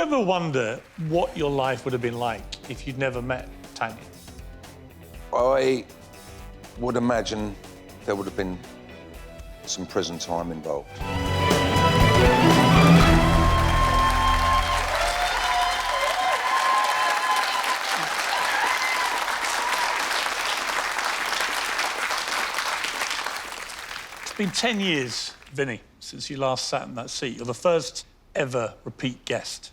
you ever wonder what your life would have been like if you'd never met Tanya? I would imagine there would have been some prison time involved. It's been 10 years, Vinnie, since you last sat in that seat. You're the first ever repeat guest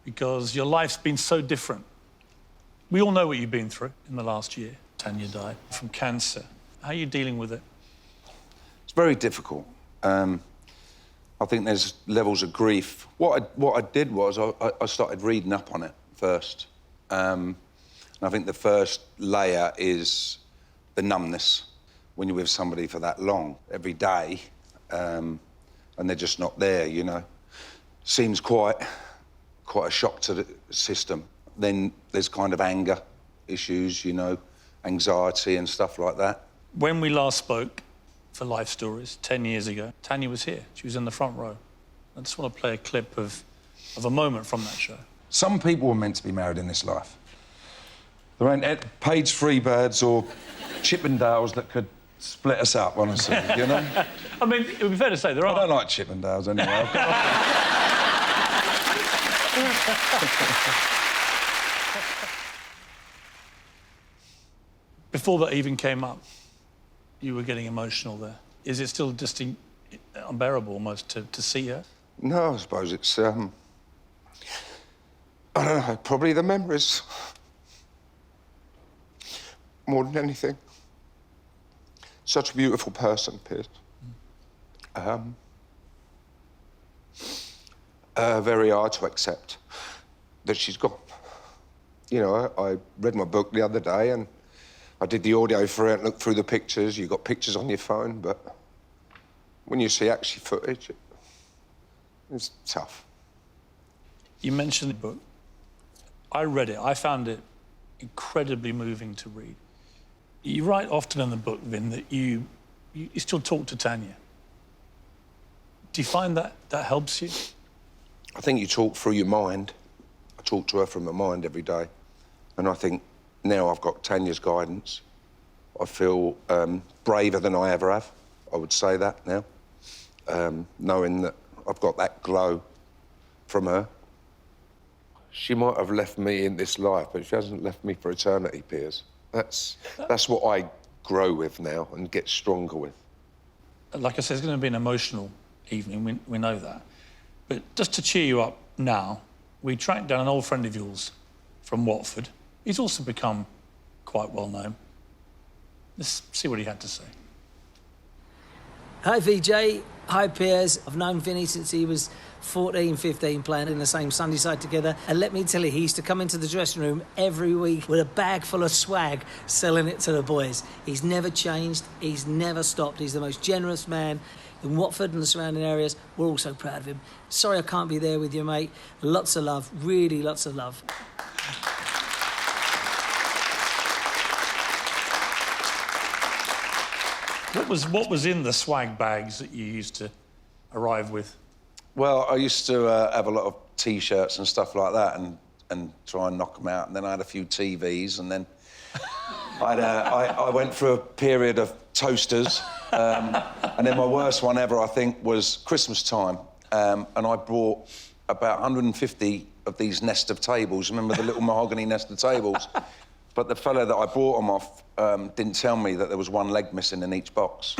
because your life's been so different. We all know what you've been through in the last year. Tanya died from cancer. How are you dealing with it? It's very difficult. I think there's levels of grief. What I did was I started reading up on it first. And I think the first layer is the numbness. When you're with somebody for that long, every day, and they're just not there, you know. Seems quite a shock to the system. Then there's kind of anger issues, you know, anxiety and stuff like that. When we last spoke for Life Stories 10 years ago, Tanya was here. She was in the front row. I just want to play a clip of a moment from that show. Some people were meant to be married in this life. There ain't page three birds or Chippendales that could split us up, honestly, you know? I mean, it would be fair to say there are. I don't like Chippendales anyway. Before that even came up, you were getting emotional there. Is it still just unbearable almost to see her? No, I suppose it's, I don't know, probably the memories. More than anything. Such a beautiful person, Piers. Very hard to accept that she's gone. You know, I read my book the other day and I did the audio for it and looked through the pictures. You've got pictures on your phone, but when you see actual footage, it's tough. You mentioned the book. I read it. I found it incredibly moving to read. You write often in the book, Vin, that you still talk to Tanya. Do you find that helps you? I think you talk through your mind. I talk to her from my mind every day. And I think now I've got Tanya's guidance. I feel braver than I ever have. I would say that now. Knowing that I've got that glow from her. She might have left me in this life, but she hasn't left me for eternity, Piers. That's what I grow with now and get stronger with. Like I said, it's going to be an emotional evening, we know that. But just to cheer you up now, we tracked down an old friend of yours from Watford. He's also become quite well known. Let's see what he had to say. Hi, VJ. Hi, Piers. I've known Vinnie since he was 14, 15, playing in the same Sunday side together. And let me tell you, he used to come into the dressing room every week with a bag full of swag, selling it to the boys. He's never changed. He's never stopped. He's the most generous man in Watford and the surrounding areas. We're all so proud of him. Sorry I can't be there with you, mate. Lots of love, really lots of love. What was in the swag bags that you used to arrive with? Well, I used to have a lot of T-shirts and stuff like that and try and knock them out. And then I had a few TVs and then I went through a period of toasters. And then my worst one ever, I think, was Christmas time. And I bought about 150 of these nest of tables. Remember the little mahogany nest of tables? But the fella that I bought them off didn't tell me that there was one leg missing in each box.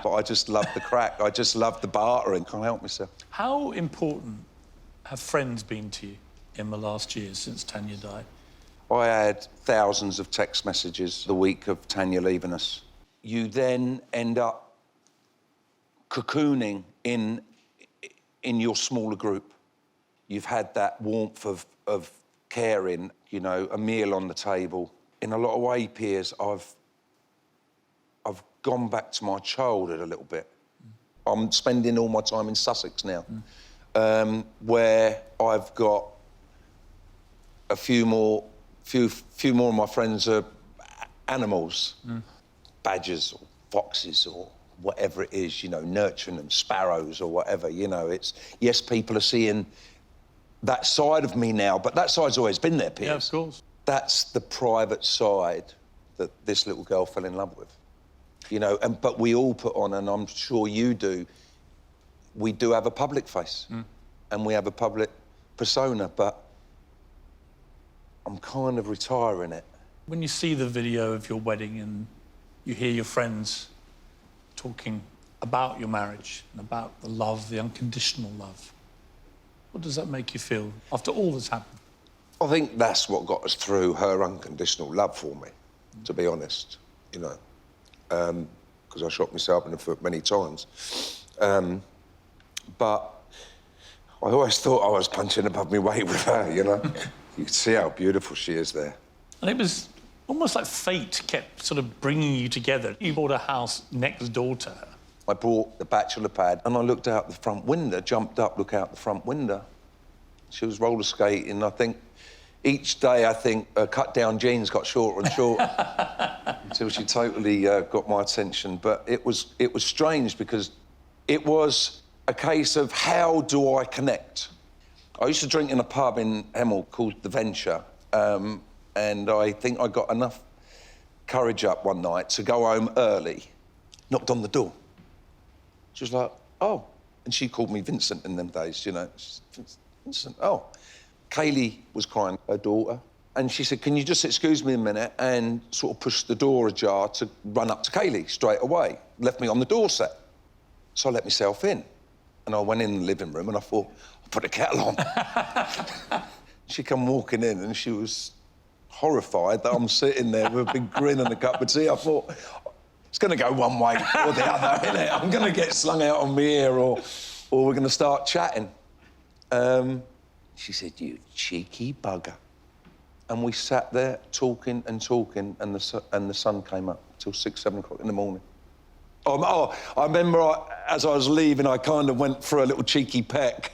But I just loved the crack. I just loved the bartering. Can't help myself. How important have friends been to you in the last year since Tanya died? I had thousands of text messages the week of Tanya leaving us. You then end up cocooning in your smaller group. You've had that warmth of caring, you know, a meal on the table. In a lot of ways, Piers, I've gone back to my childhood a little bit. I'm spending all my time in Sussex now, where I've got a few more of my friends are animals, badgers or foxes or whatever it is, you know, nurturing them, sparrows or whatever, you know, it's... Yes, people are seeing that side of me now, but that side's always been there, Piers. Yeah, of course. That's the private side that this little girl fell in love with, you know, but we all put on, and I'm sure you do, we do have a public face and we have a public persona, but I'm kind of retiring it. When you see the video of your wedding and you hear your friends talking about your marriage and about the love, the unconditional love, what does that make you feel after all that's happened? I think that's what got us through, her unconditional love for me, to be honest, you know, because I shot myself in the foot many times. But I always thought I was punching above my weight with her, you know. You can see how beautiful she is there. And it was almost like fate kept sort of bringing you together. You bought a house next door to her. I brought the bachelor pad and I looked out the front window, jumped up, look out the front window. She was roller skating. I think each day, her cut-down jeans got shorter and shorter until she totally got my attention. But it was strange because it was a case of how do I connect? I used to drink in a pub in Hemel called The Venture, and I think I got enough courage up one night to go home early, knocked on the door. She was like, oh. And she called me Vincent in them days, you know. Vincent, oh. Kaylee was crying, her daughter, and she said, can you just excuse me a minute, and sort of pushed the door ajar to run up to Kaylee straight away. Left me on the doorstep. So I let myself in. And I went in the living room and I thought, I'll put a kettle on. She come walking in and she was horrified that I'm sitting there with a big grin and a cup of tea. I thought, it's going to go one way or the other, innit? I'm going to get slung out on my ear or we're going to start chatting. She said, you cheeky bugger. And we sat there talking and talking, and the sun came up till 6, 7 o'clock in the morning. I remember as I was leaving, I kind of went for a little cheeky peck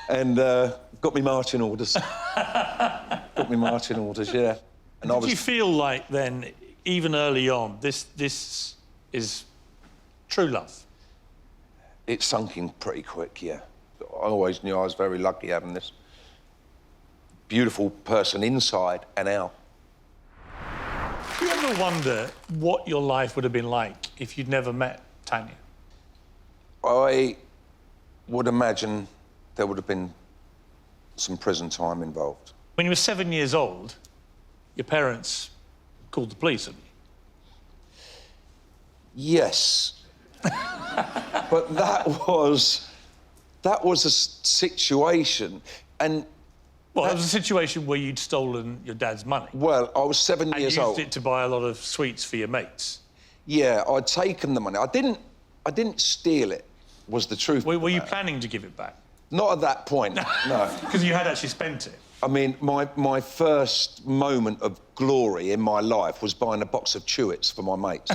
and got me marching orders. Got me marching orders, yeah. And Did you feel like then, even early on, this is true love? It sunk in pretty quick, yeah. I always knew I was very lucky having this beautiful person inside and out. Do you ever wonder what your life would have been like if you'd never met Tanya? I would imagine there would have been some prison time involved. When you were 7 years old, your parents called the police on you. Yes. But that was a situation, and... Well, it was a situation where you'd stolen your dad's money. Well, I was 7 years old. And used it to buy a lot of sweets for your mates. Yeah, I'd taken the money. I didn't steal it, was the truth. Were you planning to give it back? Not at that point, no. Because you had actually spent it. I mean, my first moment of glory in my life was buying a box of Chewits for my mates.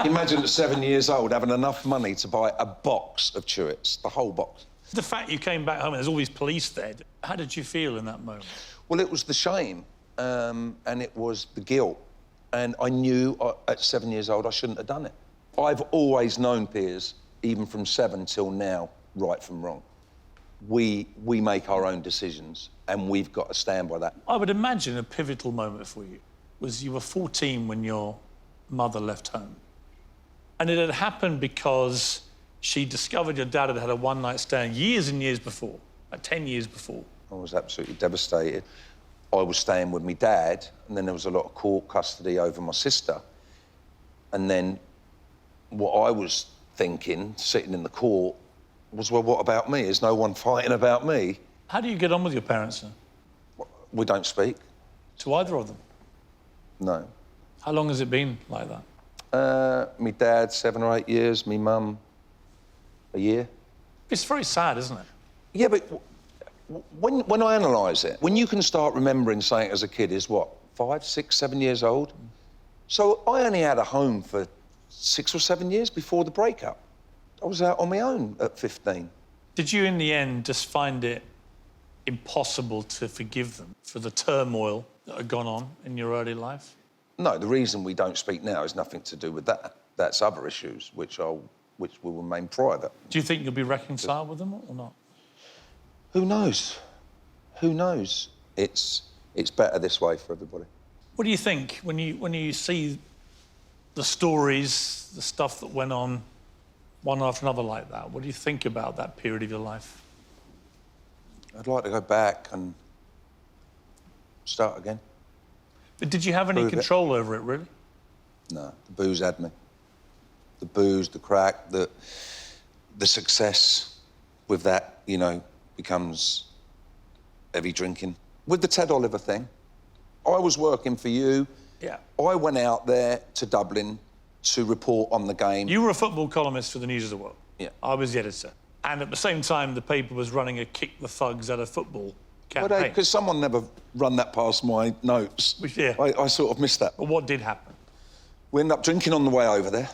Imagine at 7 years old having enough money to buy a box of Chewits, the whole box. The fact you came back home and there's all these police there, how did you feel in that moment? Well, it was the shame, and it was the guilt. And I knew at 7 years old I shouldn't have done it. I've always known, Piers, even from 7 till now, right from wrong. We make our own decisions, and we've got to stand by that. I would imagine a pivotal moment for you was you were 14 when your mother left home. And it had happened because she discovered your dad had had a one-night stand years and years before, like 10 years before. I was absolutely devastated. I was staying with my dad, and then there was a lot of court custody over my sister. And then what I was thinking, sitting in the court, was, well, what about me? Is no one fighting about me? How do you get on with your parents, then? We don't speak. To either of them? No. How long has it been like that? My dad, 7 or 8 years. Me mum, a year. It's very sad, isn't it? Yeah, but when I analyse it, when you can start remembering something as a kid is what, 5, 6, 7 years old? So I only had a home for 6 or 7 years before the breakup. I was out on my own at 15. Did you, in the end, just find it impossible to forgive them for the turmoil that had gone on in your early life? No, the reason we don't speak now is nothing to do with that. That's other issues, which I'll which will remain private. Do you think you'll be reconciled with them or not? Who knows? Who knows? It's better this way for everybody. What do you think when you see the stories, the stuff that went on one after another like that? What do you think about that period of your life? I'd like to go back and start again. But did you have any control over it, really? No, the booze had me. The booze, the crack, the success with that, you know, becomes heavy drinking. With the Ted Oliver thing, I was working for you. Yeah. I went out there to Dublin to report on the game. You were a football columnist for the News of the World. Yeah. I was the editor. And at the same time, the paper was running a kick the thugs out of football campaign. Because someone never run that past my notes. Yeah. I sort of missed that. But what did happen? We ended up drinking on the way over there.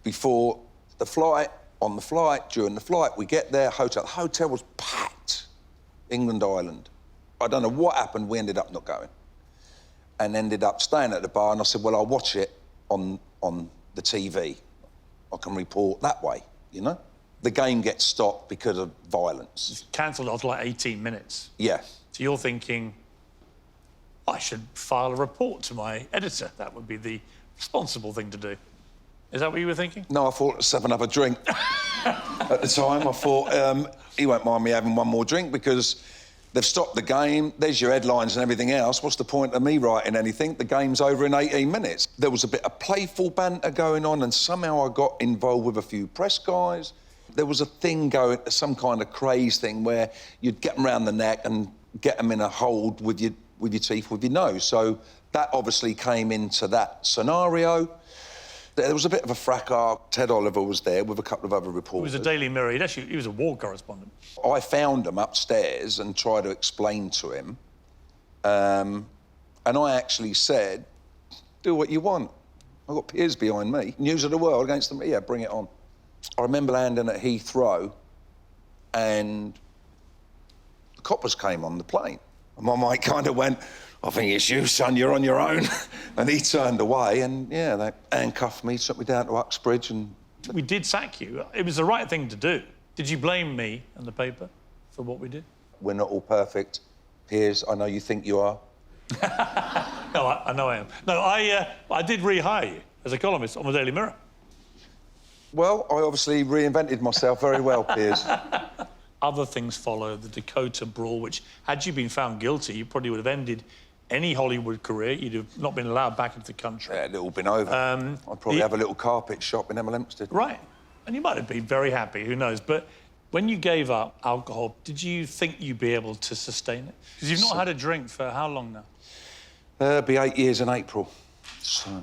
Before the flight, on the flight, during the flight, we get there, hotel. The hotel was packed. England, Ireland. I don't know what happened, we ended up not going. And ended up staying at the bar, and I said, well, I'll watch it on the TV. I can report that way, you know? The game gets stopped because of violence. It's cancelled after like 18 minutes. Yeah. So you're thinking, I should file a report to my editor. That would be the responsible thing to do. Is that what you were thinking? No, I thought let's have another drink. At the time, I thought, he won't mind me having one more drink because they've stopped the game, there's your headlines and everything else. What's the point of me writing anything? The game's over in 18 minutes. There was a bit of playful banter going on, and somehow I got involved with a few press guys. There was a thing going, some kind of craze thing where you'd get them around the neck and get them in a hold with your teeth, with your nose. So that obviously came into that scenario. There was a bit of a fracas. Ted Oliver was there with a couple of other reporters. It was a Daily Mirror. He was a war correspondent. I found him upstairs and tried to explain to him. And I actually said, do what you want. I've got Piers behind me. News of the World against them. Yeah, bring it on. I remember landing at Heathrow and the coppers came on the plane. And my mate kind of went, I think it's you, son, you're on your own. And he turned away and, yeah, they handcuffed me, took me down to Uxbridge and... We did sack you. It was the right thing to do. Did you blame me and the paper for what we did? We're not all perfect. Piers, I know you think you are. No, I know I am. No, I did rehire you as a columnist on the Daily Mirror. Well, I obviously reinvented myself very well, Piers. Other things followed, the Dakota brawl, which, had you been found guilty, you probably would have ended any Hollywood career. You'd have not been allowed back into the country. Yeah, it'd all been over. I'd probably have a little carpet shop in Hemel Hempstead. Right. And you might have been very happy, who knows. But when you gave up alcohol, did you think you'd be able to sustain it? Because you've not had a drink for how long now? It'll be 8 years in April. So...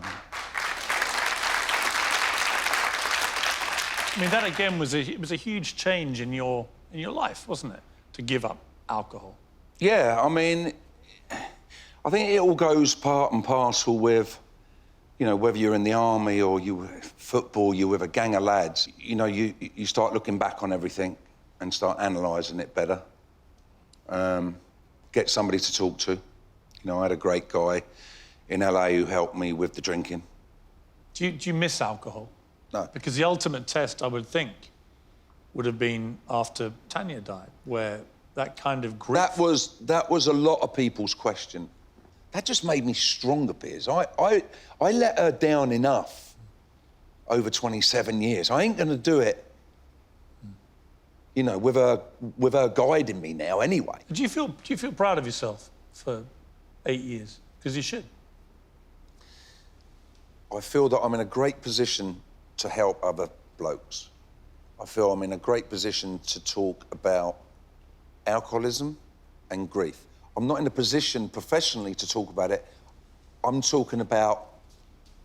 I mean, that again was a huge change in your life, wasn't it? To give up alcohol. Yeah, I mean, I think it all goes part and parcel with, you know, whether you're in the army or you football, you're with a gang of lads. You know, you start looking back on everything and start analysing it better. Get somebody to talk to. You know, I had a great guy in LA who helped me with the drinking. Do you miss alcohol? No. Because the ultimate test, I would think, would have been after Tanya died, where that kind of grief... That was a lot of people's question. That just made me stronger, Piers. I let her down enough over 27 years. I ain't going to do it, you know, with her guiding me now anyway. Do you feel proud of yourself for 8 years? Because you should. I feel that I'm in a great position to help other blokes. I feel I'm in a great position to talk about alcoholism and grief. I'm not in a position professionally to talk about it. I'm talking about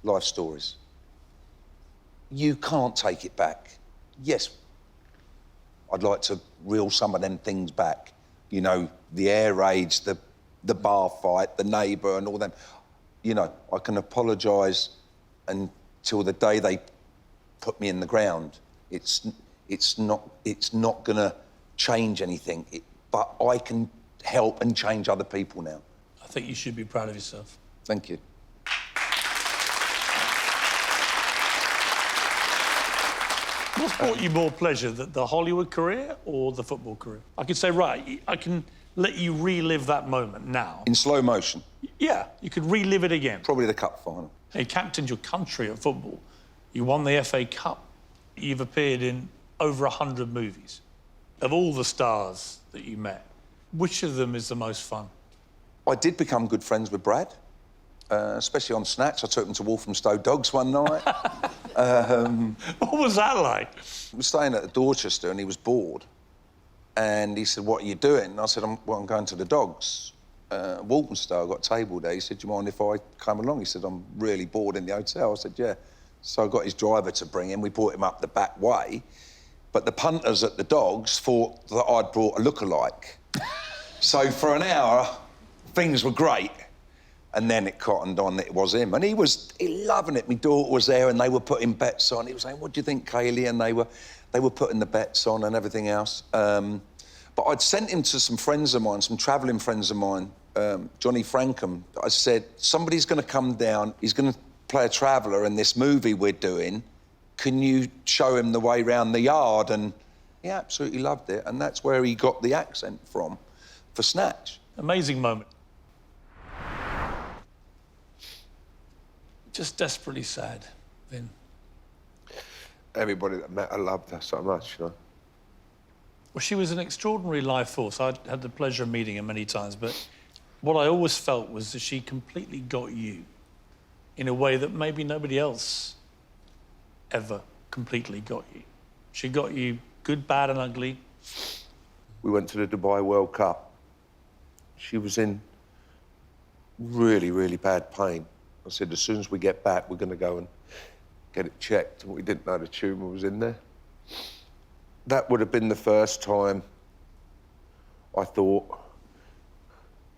life stories. You can't take it back. Yes, I'd like to reel some of them things back. You know, the air raids, the bar fight, the neighbour and all them. You know, I can apologise until the day they put me in the ground. It's not gonna change anything, but I can help and change other people now. I think you should be proud of yourself. Thank you. What's brought you more pleasure, the Hollywood career or the football career? I could say, right, I can let you relive that moment now. In slow motion. Yeah, you could relive it again. Probably the cup final. You captained your country at football. You won the FA Cup. You've appeared in over 100 movies. Of all the stars that you met, which of them is the most fun? I did become good friends with Brad, especially on Snatch. I took him to Walthamstow Dogs one night. What was that like? We were staying at Dorchester and he was bored. And he said, "What are you doing?" And I said, I'm going to the Dogs. Walthamstow, I got a table there. He said, "Do you mind if I come along?" He said, "I'm really bored in the hotel." I said, "Yeah." So I got his driver to bring him. We brought him up the back way. But the punters at the Dogs thought that I'd brought a lookalike. So for an hour, things were great. And then it cottoned on that it was him. And he loving it. My daughter was there and they were putting bets on. He was saying, "What do you think, Kaylee?" And they were putting the bets on and everything else. But I'd sent him to some friends of mine, some travelling friends of mine, Johnny Frankham. I said, "Somebody's going to come down. He's going to play a traveller in this movie we're doing. Can you show him the way round the yard?" And he absolutely loved it. And that's where he got the accent from for Snatch. Amazing moment. Just desperately sad, Vin. Everybody that met her loved her so much, you know. Well, she was an extraordinary life force. I had the pleasure of meeting her many times, but what I always felt was that she completely got you in a way that maybe nobody else ever completely got you. She got you good, bad and ugly. We went to the Dubai World Cup. She was in really, really bad pain. I said, as soon as we get back, we're going to go and get it checked. And we didn't know the tumour was in there. That would have been the first time I thought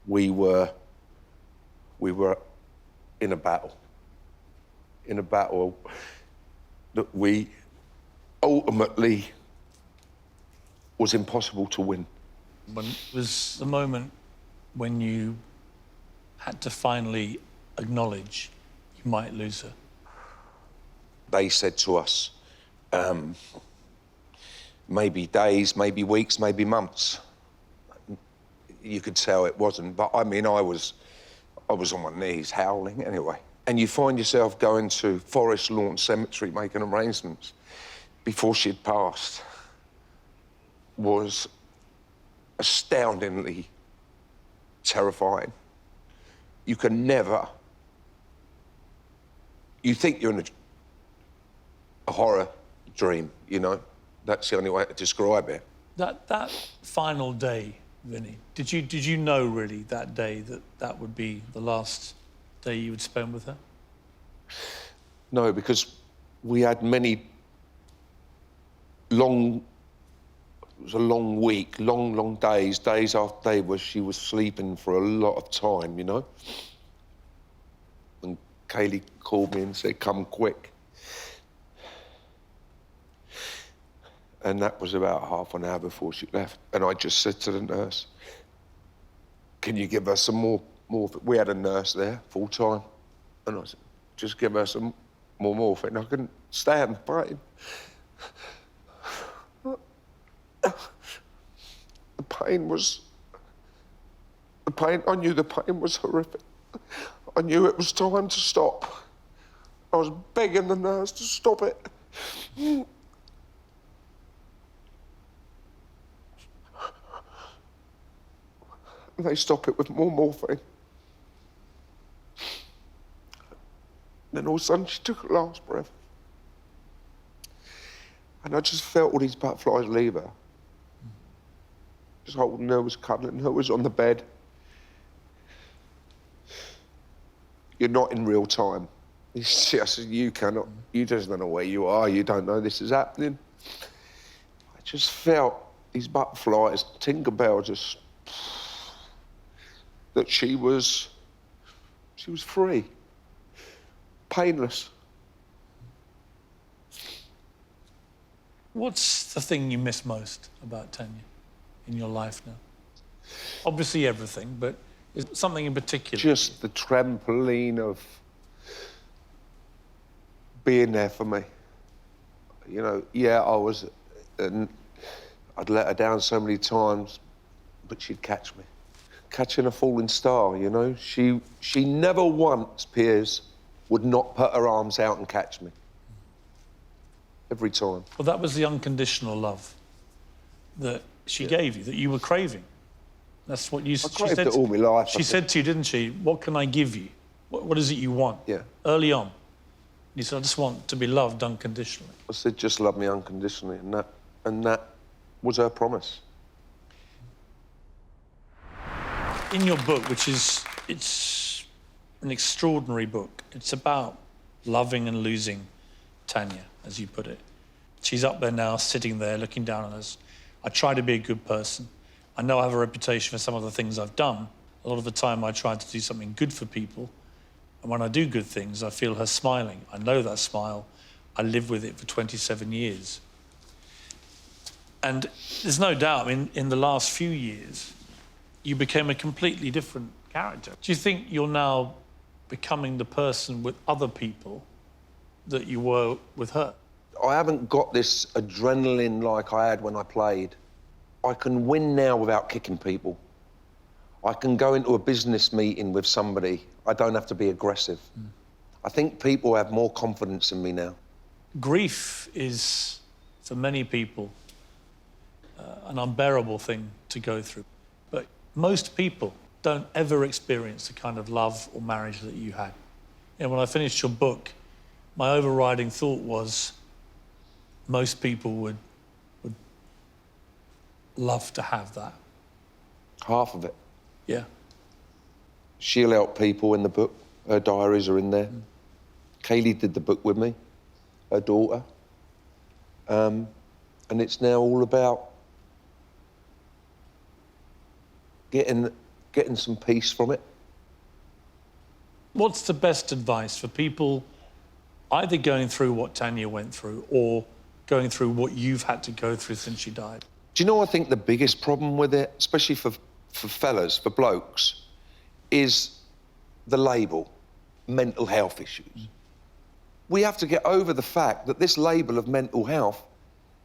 we were in a battle. In a battle that we ultimately was impossible to win. When it was the moment when you had to finally acknowledge you might lose her. They said to us, maybe days, maybe weeks, maybe months. You could tell it wasn't, but I mean, I was on my knees howling anyway. And you find yourself going to Forest Lawn Cemetery making arrangements before she'd passed was astoundingly terrifying. You can never... You think you're in a horror dream, you know? That's the only way to describe it. That final day, Vinnie, did you know really that day that would be the last day you would spend with her? No, because we had many long... It was a long week, long days, days after day where she was sleeping for a lot of time, you know? And Kaylee called me and said, "Come quick." And that was about half an hour before she left. And I just said to the nurse, "Can you give her some more? We had a nurse there, full-time. And I said, "Just give her some more morphine." I couldn't stand the pain. I knew the pain was horrific. I knew it was time to stop. I was begging the nurse to stop it. And they stop it with more morphine. Then all of a sudden she took her last breath. And I just felt all these butterflies leave her. Just holding her, was cuddling her, was on the bed. You're not in real time. I said, you cannot, you just don't know where you are, you don't know this is happening. I just felt these butterflies, Tinkerbell just, that she was free, painless. What's the thing you miss most about Tanya in your life now? Obviously everything, but is it something in particular? Just the trampoline of being there for me. You know, yeah, I was... I'd let her down so many times, but she'd catch me. Catching a falling star, you know? She never once, Piers, would not put her arms out and catch me. Every time. Well, that was the unconditional love that she gave you, that you were craving. That's what you... I craved it all my life. She said to you, didn't she, what can I give you? What is it you want? Yeah. Early on. You said, I just want to be loved unconditionally. I said, just love me unconditionally, and that was her promise. In your book, it's an extraordinary book. It's about loving and losing Tanya, as you put it. She's up there now, sitting there, looking down on us. I try to be a good person. I know I have a reputation for some of the things I've done. A lot of the time I try to do something good for people. And when I do good things, I feel her smiling. I know that smile. I lived with it for 27 years. And there's no doubt, I mean, in the last few years, you became a completely different character. Do you think you're now becoming the person with other people that you were with her? I haven't got this adrenaline like I had when I played. I can win now without kicking people. I can go into a business meeting with somebody. I don't have to be aggressive. I think people have more confidence in me now. Grief is, for many people, an unbearable thing to go through. But most people don't ever experience the kind of love or marriage that you had. And when I finished your book, my overriding thought was most people would love to have that. Half of it. Yeah. She'll help people in the book. Her diaries are in there. Kaylee did the book with me, her daughter. And it's now all about getting some peace from it. What's the best advice for people either going through what Tanya went through or going through what you've had to go through since she died? Do you know, I think the biggest problem with it, especially for fellas, for blokes, is the label, mental health issues. We have to get over the fact that this label of mental health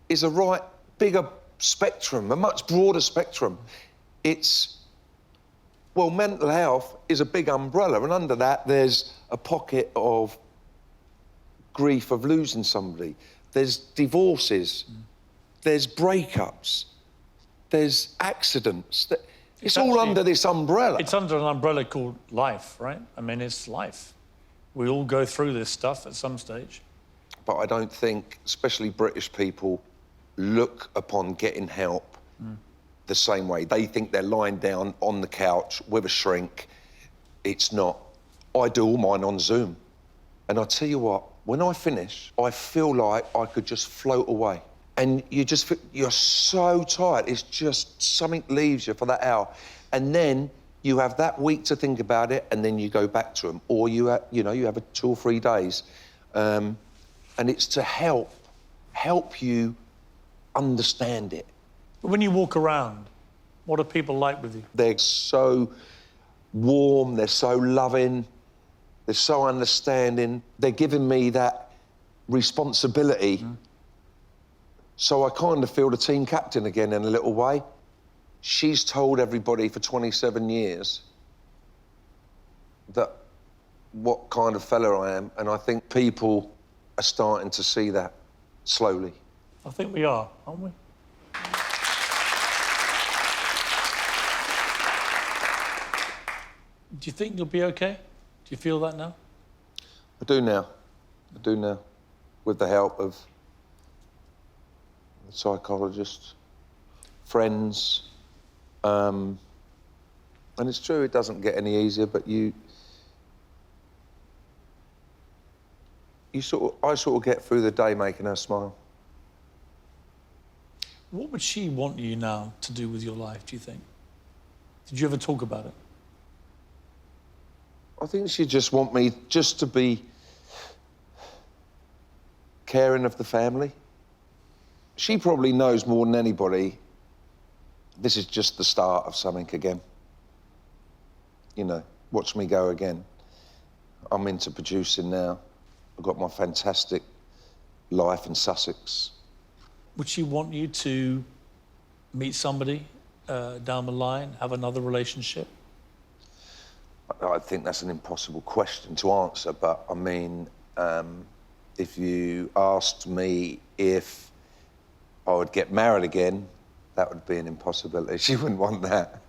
is a right bigger spectrum, a much broader spectrum. It's, well, mental health is a big umbrella, and under that there's a pocket of grief of losing somebody. There's divorces, there's breakups, there's accidents. It's all under this umbrella. It's under an umbrella called life, right? I mean, it's life. We all go through this stuff at some stage. But I don't think, especially British people, look upon getting help the same way. They think they're lying down on the couch with a shrink. It's not. I do all mine on Zoom. And I tell you what, when I finish, I feel like I could just float away. And you just feel, you're so tired. It's just something leaves you for that hour. And then you have that week to think about it, and then you go back to them. Or you have, you have a 2 or 3 days. And it's to help you understand it. But when you walk around, what are people like with you? They're so warm, they're so loving, they're so understanding. They're giving me that responsibility. So I kind of feel the team captain again in a little way. She's told everybody for 27 years that what kind of fella I am, and I think people are starting to see that slowly. I think we are, aren't we? Do you think you'll be okay? Do you feel that now? I do now. I do now. With the help of the psychologist, friends. And it's true, it doesn't get any easier, but I sort of get through the day making her smile. What would she want you now to do with your life, do you think? Did you ever talk about it? I think she just want me just to be caring of the family. She probably knows more than anybody this is just the start of something again. Watch me go again. I'm into producing now. I've got my fantastic, life in Sussex. Would she want you to meet somebody down the line, have another relationship? I think that's an impossible question to answer, but I mean, if you asked me if I would get married again, that would be an impossibility. She wouldn't want that.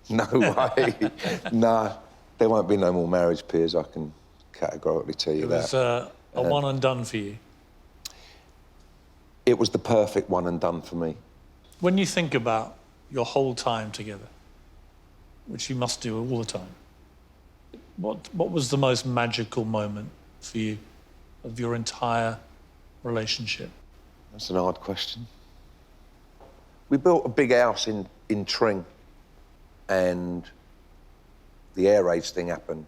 No way. No, there won't be no more marriage, Piers. I can categorically tell you that. It was a one and done for you. It was the perfect one and done for me. When you think about your whole time together, which you must do all the time, what was the most magical moment for you of your entire relationship? That's an hard question. We built a big house in Tring, and the air raids thing happened,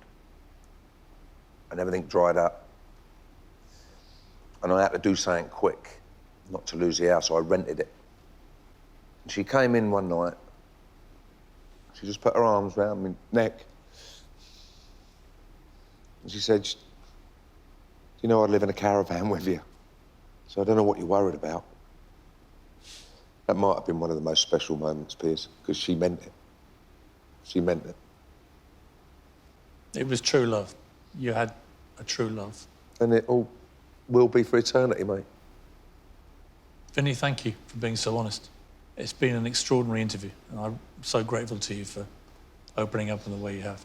and everything dried up. And I had to do something quick, not to lose the house, so I rented it. And she came in one night, she just put her arms round my neck, and she said, you know, I'd live in a caravan with you, so I don't know what you're worried about. That might have been one of the most special moments, Piers, because she meant it. She meant it. It was true love. You had a true love. And it all will be for eternity, mate. Vinnie, thank you for being so honest. It's been an extraordinary interview, and I'm so grateful to you for opening up in the way you have.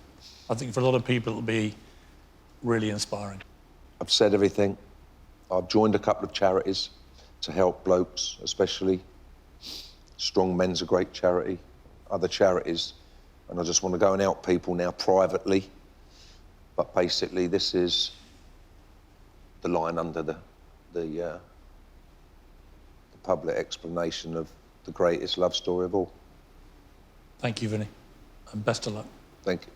I think for a lot of people, it'll be really inspiring. I've said everything. I've joined a couple of charities to help blokes, especially. Strong Men's a great charity, other charities, and I just want to go and help people now privately. But basically, this is the line under the public explanation of the greatest love story of all. Thank you, Vinnie, and best of luck. Thank you.